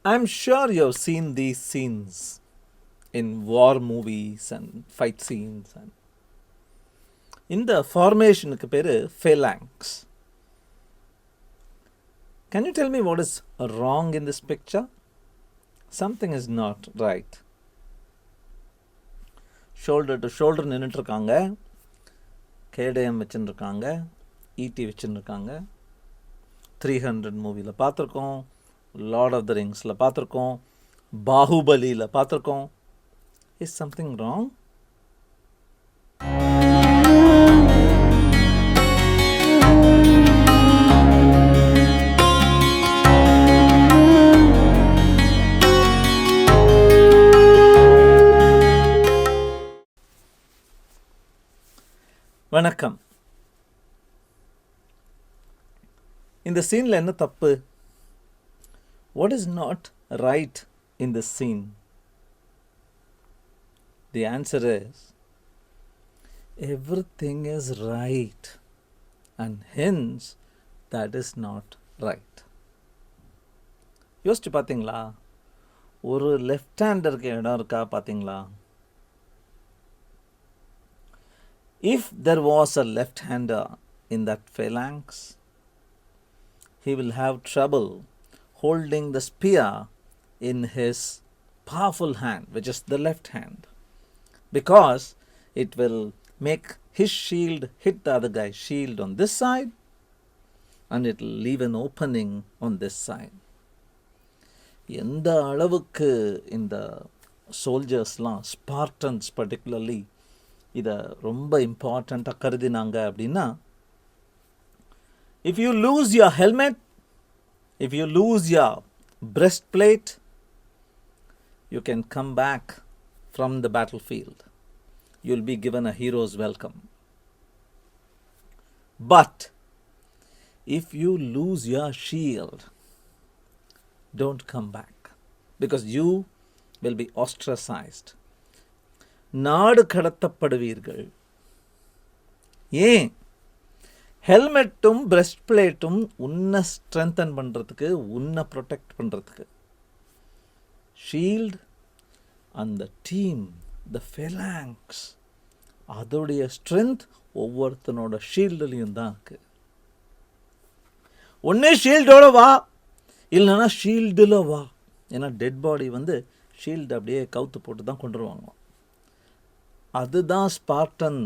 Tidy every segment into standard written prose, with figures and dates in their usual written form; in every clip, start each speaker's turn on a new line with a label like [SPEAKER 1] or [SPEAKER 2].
[SPEAKER 1] I'm sure you've seen these scenes in war movies and fight scenes. And இந்த ஃபார்மேஷனுக்கு பேர் phalanx. Can you tell me what is wrong in this picture? Something is not right. Shoulder to shoulder நின்றுட்டுருக்காங்க, கேடயம் வச்சுருக்காங்க, ஈட்டி வச்சுருக்காங்க. 300 மூவியில் பார்த்துருக்கோம், Lord of the ரிங்ஸில் பார்த்துருக்கோம், பாகுபலியில் பார்த்துருக்கோம். Is something wrong? வணக்கம். இந்த சீனில் என்ன தப்பு? What is not right in this scene? The answer is everything is right and hence that is not right. யோசிச்சு பார்த்தீங்களா? ஒரு லெஃப்ட் ஹேண்டருக்கு இடம் இருக்கா பார்த்தீங்களா? If there was a left-hander in that phalanx, he will have trouble holding the spear in his powerful hand, which is the left hand, because it will make his shield hit the other guy's shield on this side and it will leave an opening on this side. எந்த அளவுக்கு இந்த சோல்ஜர்ஸ்லாம், Spartans particularly, இதை ரொம்ப இம்பார்ட்டண்ட்டாக கருதினாங்க அப்படின்னா, if you lose your helmet, if you lose your breastplate, you can come back from the battlefield. You will be given a hero's welcome. But if you lose your shield, don't come back, because you will be ostracized. நாடு கடத்தப்படுவீர்கள். ஏன்? ஹெல்மெட்டும் breast பிளேட்டும் உன்னை strengthen பண்ணுறதுக்கு, உன்னை protect பண்ணுறதுக்கு. Shield, அந்த team, த ஃபெலாங்ஸ், அதோடைய strength ஒவ்வொருத்தனோட ஷீல்டுலேயும் தான் இருக்குது. ஒன்றே ஷீல்டோட வா, இல்லைன்னா ஷீல்டில் வா. ஏன்னா டெட் பாடி ஷீல்டு அப்படியே கவுத்து போட்டு தான் கொண்டு வருவாங்க. அதுதான் ஸ்பார்டன்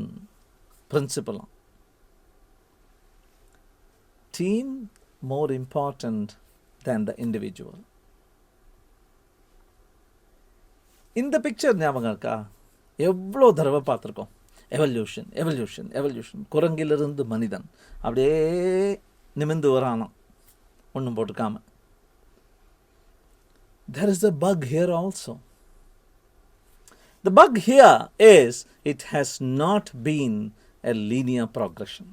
[SPEAKER 1] பிரின்சிபலாம். Team more important than the individual. இந்த பிக்சர் ஞாபகம் இருக்கா? எவ்வளோ தடவை பார்த்துருக்கோம். Evolution, evolution, evolution. குரங்கிலிருந்து மனிதன் அப்படியே நிமிந்து வரானாம், ஒன்றும் போட்டுக்காம. There is a bug here also. The bug here is it has not been a linear progression.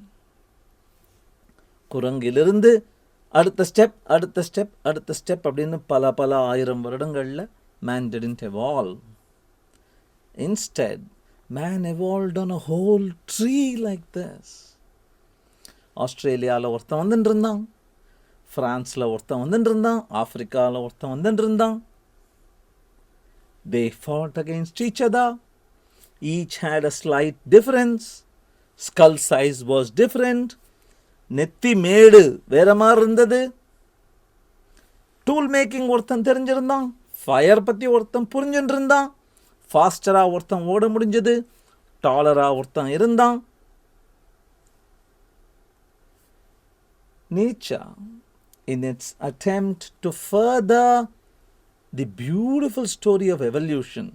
[SPEAKER 1] குரங்கிலிருந்து அடுத்த ஸ்டெப், அடுத்த ஸ்டெப், அடுத்த ஸ்டெப் அப்படின்னு பல பல ஆயிரம் வருடங்களில் man didn't evolve. Instead, man evolved on a whole tree like this. ஆஸ்திரேலியாவில் ஒருத்தன் வந்துட்டு இருந்தான், ஃப்ரான்ஸில் ஒருத்தன் வந்துட்டு இருந்தான், ஆஃப்ரிக்காவில் ஒருத்தன் வந்துட்டு இருந்தான். They fought against each other. Each had a slight difference. Skull size was different. நெத்தி மேடு வேற மாதிரி இருந்தது. டூல் மேக்கிங் ஒருத்தன் தெரிஞ்சிருந்தான், ஃபயர் பற்றி ஒருத்தன் புரிஞ்சுட்டு இருந்தான், ஃபாஸ்டராக ஒருத்தன் ஓட முடிஞ்சது, டாலராக ஒருத்தன் இருந்தான். Nature, in its attempt to further the beautiful story of evolution,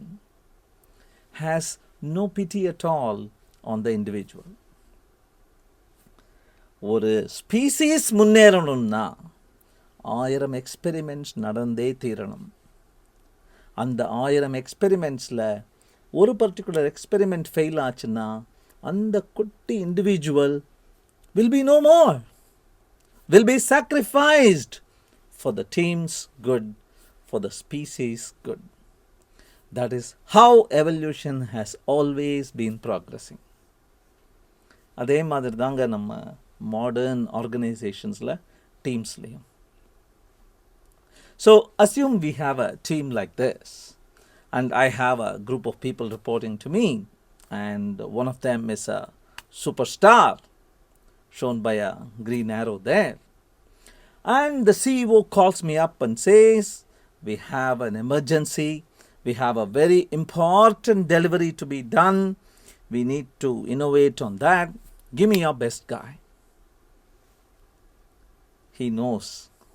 [SPEAKER 1] has no pity at all on the individual. ஒரு ஸ்பீசிஸ் முன்னேறணும்னா 1000 எக்ஸ்பெரிமெண்ட்ஸ் நடந்தே தீரணும். அந்த 1000 எக்ஸ்பெரிமெண்ட்ஸில் ஒரு பர்டிகுலர் எக்ஸ்பெரிமெண்ட் ஃபெயில் ஆச்சுன்னா அந்த குட்டி individual will be no more, will be sacrificed for the team's good, for the species good. That is how evolution has always been progressing. அதே மாதிரி தாங்க நம்ம modern ஆர்கனைசேஷன்ஸில், டீம்ஸ்லேயும். So assume we have a team like this, and I have a group of people reporting to me, and one of them is a superstar shown by a green arrow there. And the CEO calls me up and says, we have an emergency, we have a very important delivery to be done, we need to innovate on that, give me your best guy. He knows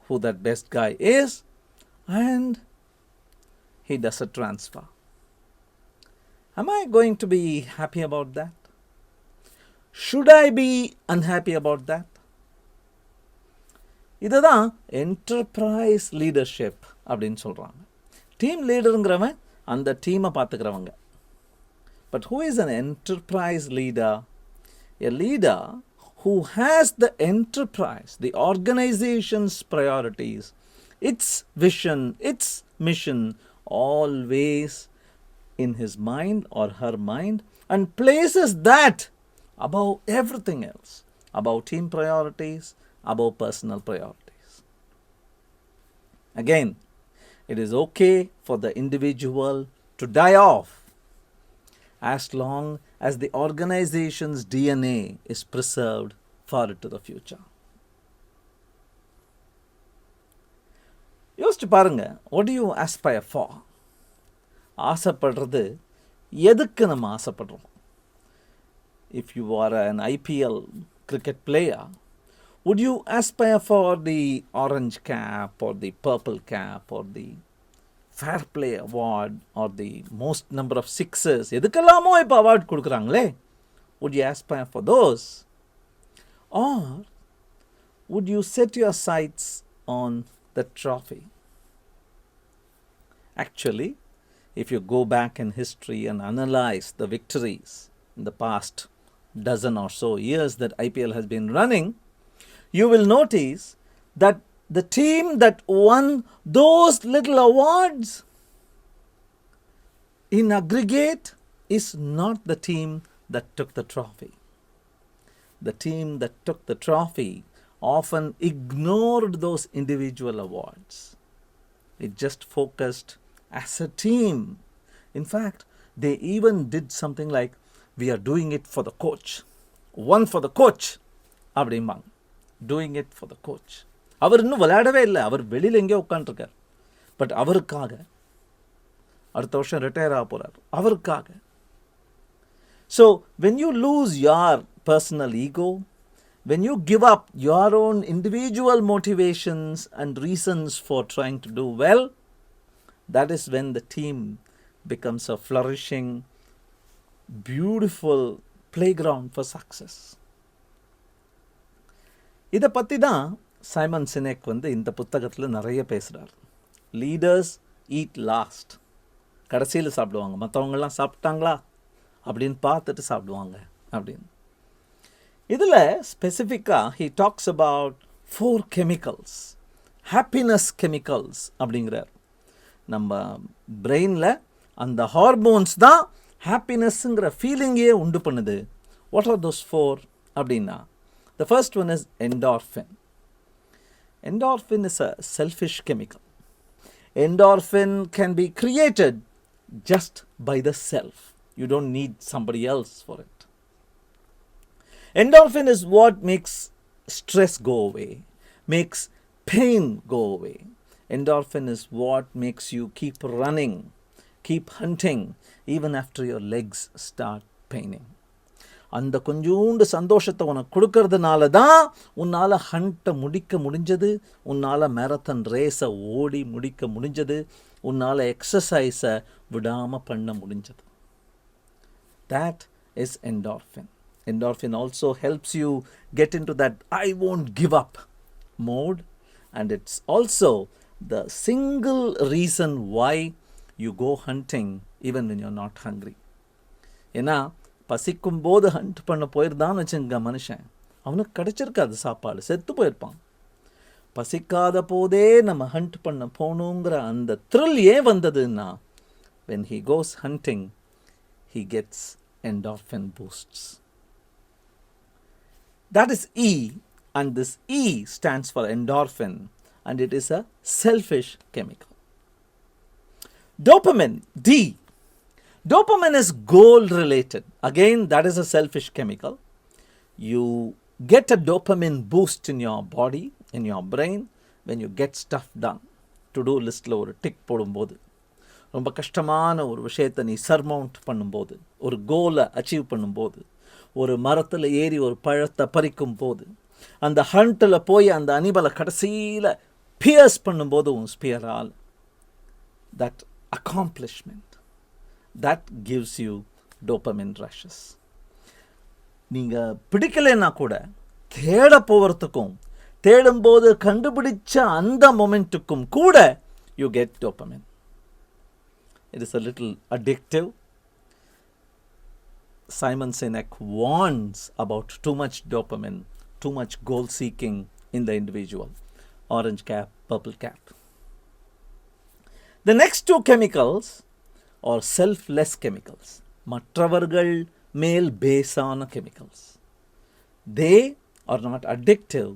[SPEAKER 1] who that best guy is, and he does a transfer. Am I going to be happy about that? Should I be unhappy about that? இதுதான் enterprise leadership அப்படின்னு சொல்கிறாங்க. Team லீடருங்கிறவன் அந்த டீமை பார்த்துக்கிறவங்க. But who is an enterprise leader? A leader who has the enterprise, the organization's priorities, its vision, its mission always in his mind or her mind, and places that above everything else, above team priorities, above personal priorities. Again, it is okay for the individual to die off as long as the organization's DNA is preserved far into the future. யோசிச்சு பாருங்க, what do you aspire for? ஆசைப்படுறது எதுக்கு நம்ம ஆசைப்படுறோம்? If you are an IPL cricket player, would you aspire for the orange cap or the purple cap or the fair play award or the most number of sixes? எதுக்கெல்லாமோ இப்போ award கொடுக்குறாங்களே. Would you aspire for those? Or would you set your sights on the trophy? Actually, if you go back in history and analyze the victories in the past dozen or so years that IPL has been running, you will notice that the team that won those little awards in aggregate is not the team that took the trophy. The team that took the trophy often ignored those individual awards. It just focused as a team. In fact, they even did something like, we are doing it for the coach. One for the coach. அப்படிம்பாங்க. Doing it for the coach. அவர் இன்னும் விளையாடவே இல்லை, அவர் வெளியில் எங்கேயோ உட்காந்துருக்கார். But அவருக்காக அடுத்த வருஷம் retire ஆக போகிறார், அவருக்காக. So when you lose your personal ego, when you give up your own individual motivations and reasons for trying to do well, that is when the team becomes a flourishing, beautiful playground for success. இதை பற்றி தான் Simon சினெக் இந்த புத்தகத்தில் நிறைய பேசுகிறார். Leaders eat last. கடைசியில் சாப்பிடுவாங்க, மற்றவங்கெல்லாம் சாப்பிட்டாங்களா அப்படின்னு பார்த்துட்டு சாப்பிடுவாங்க அப்படின்னு. இதில் ஸ்பெசிஃபிக்காக he talks about 4 chemicals, happiness chemicals அப்படிங்கிறார். நம்ம பிரெயினில் அந்த ஹார்மோன்ஸ் தான் ஹாப்பினஸ்ங்கிற ஃபீலிங்கே உண்டு பண்ணுது. வாட் ஆர் தோஸ் 4 அப்படின்னா, the first one is endorphin. Endorphin is a selfish chemical. Endorphin can be created just by the self. You don't need somebody else for it. Endorphin is what makes stress go away, makes pain go away. Endorphin is what makes you keep running, keep hunting, even after your legs start paining. அந்த கொஞ்சோண்டு சந்தோஷத்தை உனக்கு கொடுக்கறதுனால தான் உன்னால் ஹண்ட்டை முடிக்க முடிஞ்சது, உன்னால் மேரத்தான் ரேஸை ஓடி முடிக்க முடிஞ்சது, உன்னால் எக்ஸசைஸை விடாமல் பண்ண முடிஞ்சது. That is endorphin. Endorphin also helps you get into that I won't give up mode, and it's also the single reason why you go hunting even when you're not hungry. ஏன்னா பசிக்கும் போது ஹண்ட் பண்ண போயிருந்தான்னு வச்சுங்க மனுஷன், அவனுக்கு கிடைச்சிருக்காது சாப்பாடு, செத்து போயிருப்பான். பசிக்காத போதே நம்ம ஹண்ட் பண்ண போகணுங்கிற அந்த த்ரில் ஏன் வந்ததுன்னா, when he goes hunting he gets endorphin boosts. That is E, and this E stands for endorphin, and it is a selfish chemical. Dopamine, D. Dopamine is goal related. Again, that is a selfish chemical. You get a dopamine boost in your body, in your brain, when you get stuff done. To-do listல ஒரு tick போடும்போது, ரொம்ப கஷ்டமான ஒரு விஷயத்தை நீ சர்மவுண்ட் பண்ணும்போது, ஒரு கோலை அச்சீவ் பண்ணும்போது, ஒரு மரத்தில் ஏறி ஒரு பழத்தை பறிக்கும் போது, அந்த ஹண்டில் போய் அந்த அனிமலை கடைசியில் பியர்ஸ் பண்ணும்போது உன் ஸ்பியரால், that accomplishment, that gives you dopamine rushes. நீங்கள் பிடிக்கலைன்னா கூட தேட போகிறதுக்கும் தேடும்போது கண்டுபிடிச்ச அந்த மொமெண்ட்டுக்கும் கூட you get dopamine. It is a little addictive. Simon Sinek warns about too much dopamine, too much goal seeking in the individual. Orange cap, purple cap. The next two chemicals are selfless chemicals. மற்றவர்கள் மேல் பேஸான chemicals. They are not addictive.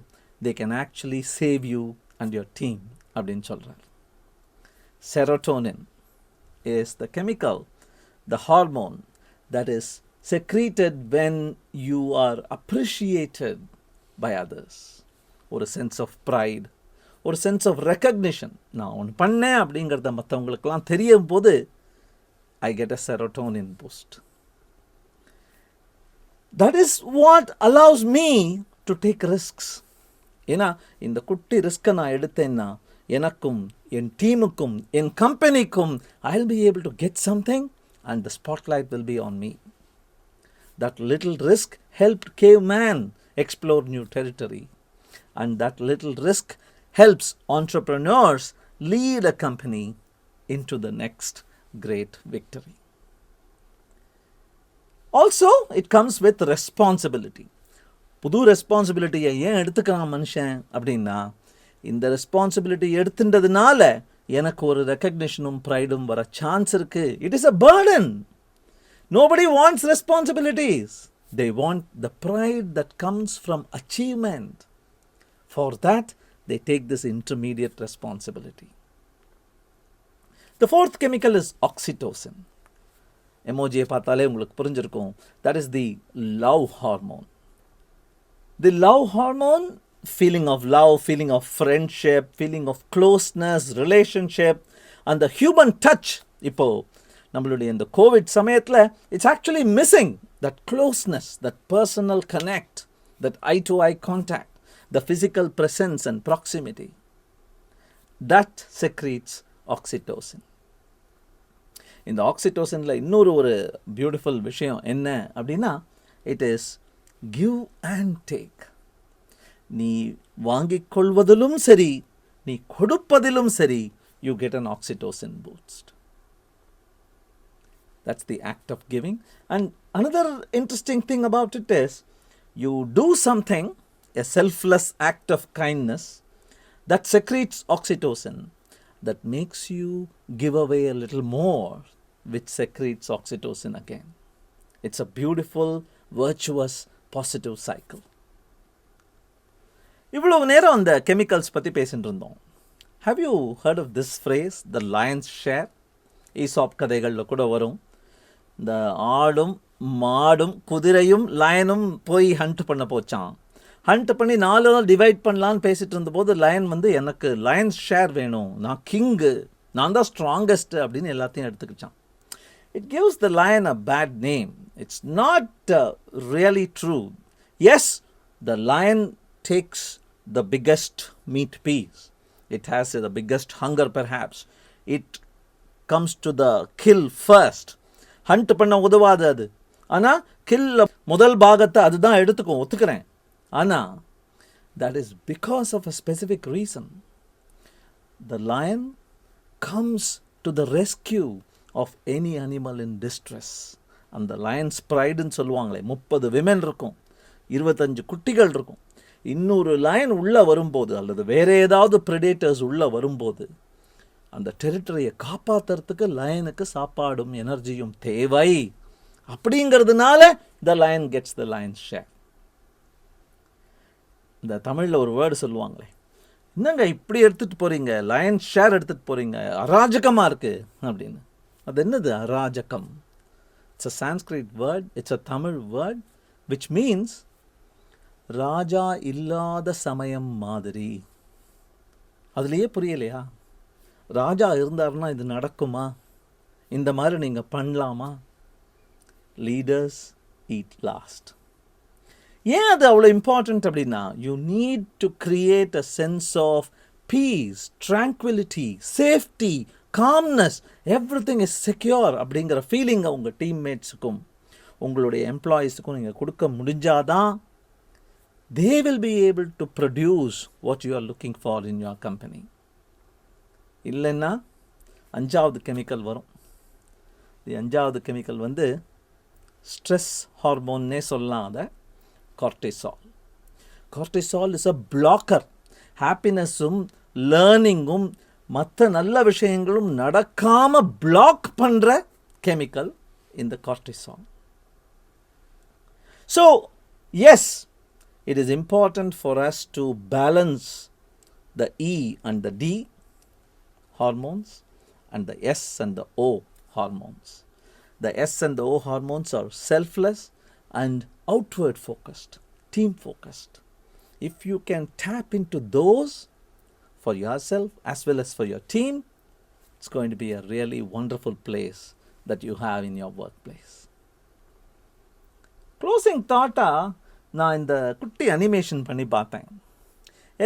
[SPEAKER 1] They can actually save you and your team. அப்படின்னு சொல்றார். Serotonin is the chemical, the hormone that is secreted when you are appreciated by others. ஒரு sense of pride, ஒரு sense of recognition. நான் ஒன்று பண்ணேன் அப்படிங்கிறத மற்றவங்களுக்கெல்லாம் தெரியும் போது I get a serotonin boost. That is what allows me to take risks. ஏன்னா இந்த குட்டி ரிஸ்கை நான் எடுத்தேன்னா எனக்கும் என் டீமுக்கும் என் கம்பெனிக்கும் I will be able to get something and the spotlight will be on me. That little risk helped caveman explore new territory, and that little risk helps entrepreneurs lead a company into the next great victory. Also, it comes with responsibility. புது ரெஸ்பான்சிபிலிட்டியை ஏன் எடுத்துக்கிறான் மனுஷன் அப்படின்னா, இந்த responsibility எடுத்துன்றதுனால எனக்கு ஒரு ரெக்கக்னிஷனும் ப்ரைடும் வர chance இருக்கு. It is a burden. Nobody wants responsibilities. They want the pride that comes from achievement. For that, they take this intermediate responsibility. The fourth chemical is oxytocin. Emoji பார்த்தாலே உங்களுக்கு புரிஞ்சிருக்கும். That is the love hormone. The love hormone, feeling of love, feeling of friendship, feeling of closeness, relationship, and the human touch. இப்போ நம்மளுடைய இந்த Covid சமயத்தில் it's actually missing that closeness, that personal connect, that eye-to-eye contact, the physical presence and proximity. That secretes oxytocin. இந்த ஆக்சிடோசின்ல இன்னொரு ஒரு beautiful விஷயம் என்ன அப்படின்னா, it is give and take. நீ வாங்கிக் கொள்வதிலும் சரி, நீ கொடுப்பதிலும் சரி, you get an oxytocin boost. That's the act of giving. And another interesting thing about it is, you do something, a selfless act of kindness that secretes oxytocin, that makes you give away a little more, which secretes oxytocin again. It's a beautiful, virtuous, positive cycle. இவ்வளவு நேரம் அந்த chemicals பற்றி பேசிட்டு இருந்தோம். Have you heard of this phrase, the lion's share? ESAB கதைகளில் கூட வரும். இந்த ஆடும் மாடும் குதிரையும் லயனும் போய் ஹண்ட் பண்ண போச்சான். ஹண்ட் பண்ணி 4 நாள் டிவைட் பண்ணலான்னு பேசிகிட்டு இருந்தபோது லயன் வந்து எனக்கு லயன்ஸ் ஷேர் வேணும், நான் கிங்கு, நான் தான் ஸ்ட்ராங்கஸ்ட் அப்படின்னு எல்லாத்தையும் எடுத்துக்கிச்சான். It gives the lion a bad name. It's not really true. Yes, the lion takes the biggest meat piece. It has the biggest hunger perhaps. It comes to the kill first. Hunt பண்ண உதவாது அது. ஆனால் kill முதல் பாகத்தை அதுதான் எடுத்துக்கும், ஒத்துக்கிறேன். ஆனால் that is because of a specific reason. The lion comes to the rescue of any animal in distress. அந்த லயன்ஸ் ப்ரைடுன்னு சொல்லுவாங்களே, 30 விமென் இருக்கும், 25 குட்டிகள் இருக்கும். இன்னொரு லயன் உள்ளே வரும்போது அல்லது வேற ஏதாவது ப்ரெடேட்டர்ஸ் உள்ளே வரும்போது அந்த டெரிட்டரியை காப்பாற்றுறதுக்கு லயனுக்கு சாப்பாடும் எனர்ஜியும் தேவை. அப்படிங்கிறதுனால த line gets the Lions share. இந்த தமிழில் ஒரு வேர்டு சொல்லுவாங்களே, என்னங்க இப்படி எடுத்துகிட்டு போகிறீங்க, லயன் ஷேர் எடுத்துகிட்டு போகிறீங்க, அராஜகமாக இருக்குது அப்படின்னு. அது என்னது அராஜகம்? It's a Sanskrit word, it's a Tamil word which means raja இல்லாத சமயம் மாதிரி. அதுலேயே புரியலையா? ராஜா இருந்தாருன்னா இது நடக்குமா? இந்த மாதிரி நீங்கள் பண்ணலாமா? Leaders eat last. ஏன் அது அவ்வளோ இம்பார்ட்டண்ட் அப்படின்னா, you need to create a sense of peace, tranquility, safety, calmness, everything is secure அப்படிங்கிற ஃபீலிங்கை உங்கள் டீம்மேட்ஸுக்கும் உங்களுடைய எம்ப்ளாயீஸுக்கும் நீங்கள் கொடுக்க முடிஞ்சாதான் they will be able to produce what you are looking for in your company. இல்லைன்னா அஞ்சாவது கெமிக்கல் வரும். இது அஞ்சாவது கெமிக்கல் வந்து ஸ்ட்ரெஸ் ஹார்மோன்னே சொல்லலாம். அதை cortisol. Cortisol is a blocker. ஹாப்பினஸும் லேர்னிங்கும் மற்ற நல்ல விஷயங்களும் நடக்காமல் பிளாக் பண்ணுற கெமிக்கல் இந்த cortisol. So, yes, it is important for us to balance the E and the D hormones and the S and the O hormones. The S and the O hormones are selfless and outward focused, team focused. If you can tap into those for yourself as well as for your team, it's going to be a really wonderful place that you have in your workplace. Closing தாட்டாக நான் இந்த குட்டி animation பண்ணி பார்த்தேன்.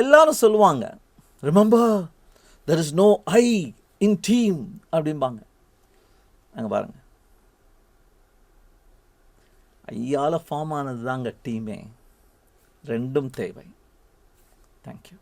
[SPEAKER 1] எல்லாரும் சொல்லுவாங்க, remember there is no I in team அப்படிம்பாங்க. அங்கே பாருங்கள், ஐயால் ஃபார்ம் ஆனது தாங்க டீமே. ரெண்டும் தேவை. தேங்க்யூ.